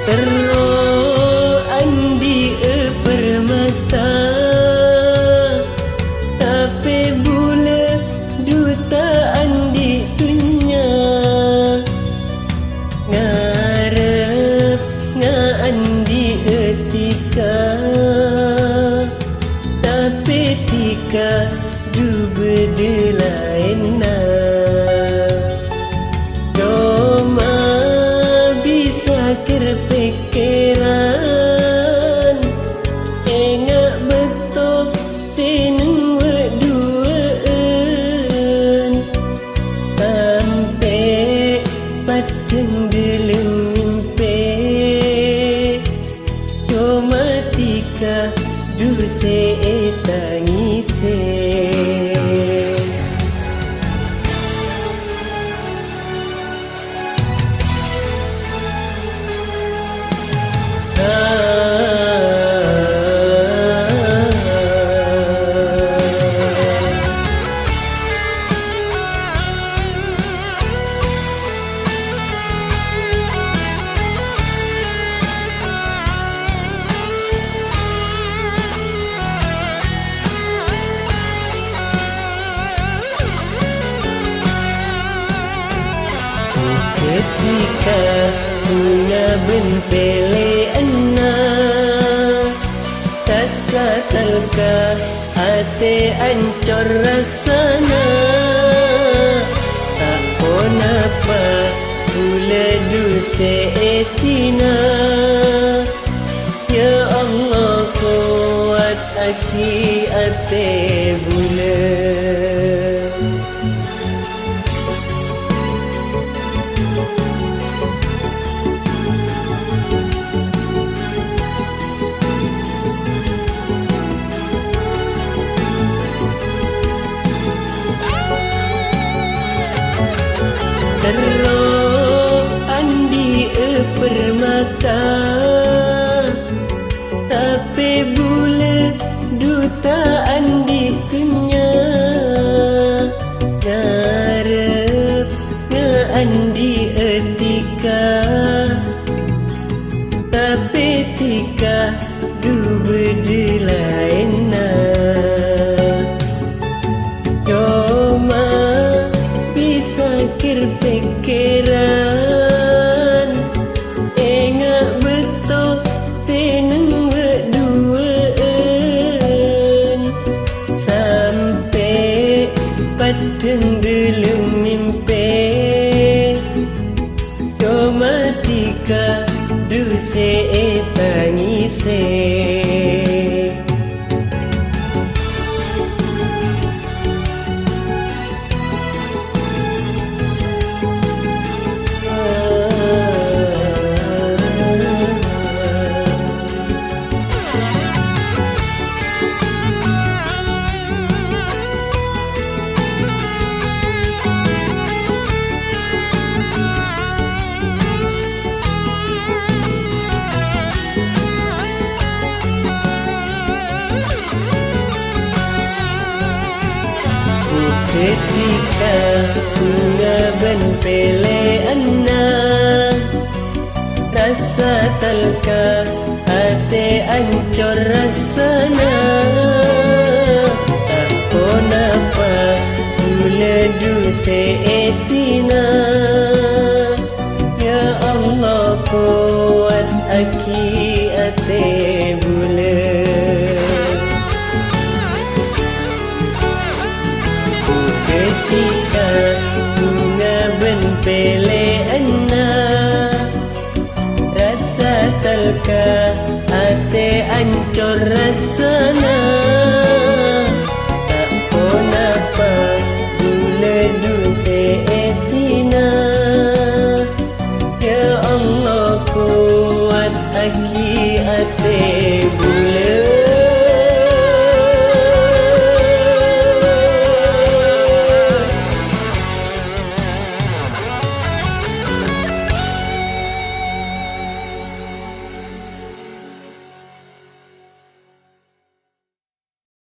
Terus andi permata, tapi bule duta andi dunia. Ngarep andi etika, tapi tika du bedelaina. Cuma bisa kerpikiran, ingat betul sineng weduan, sampai padeng dalam mimpi. Cuma tika duse tangise. Ketika punya benpele anak, rasa talka hati ancor rasana. Tak pun apa pula dusa etina. Ya Allah kuat aki ate bulan. Terus andi permata, tapi bule duta andi kunya. Ngarep andi etika, tapi tika du bedelaina. Cuma bisa kerpikiran, ingat betul seneng weduan, sampai padeng dalam mimpi. Cuma tika duse tangise. Ketika bunga benpele anak, rasa talka hati ancor rasana. Tak pun apa pula dusa etina. Ya Allah kuat aki ate bulan. Ketika bunga benpele anak, rasa talka hati ancor rasana. Tak pun apa pula dusa etina. Ya Allah kuat aki ate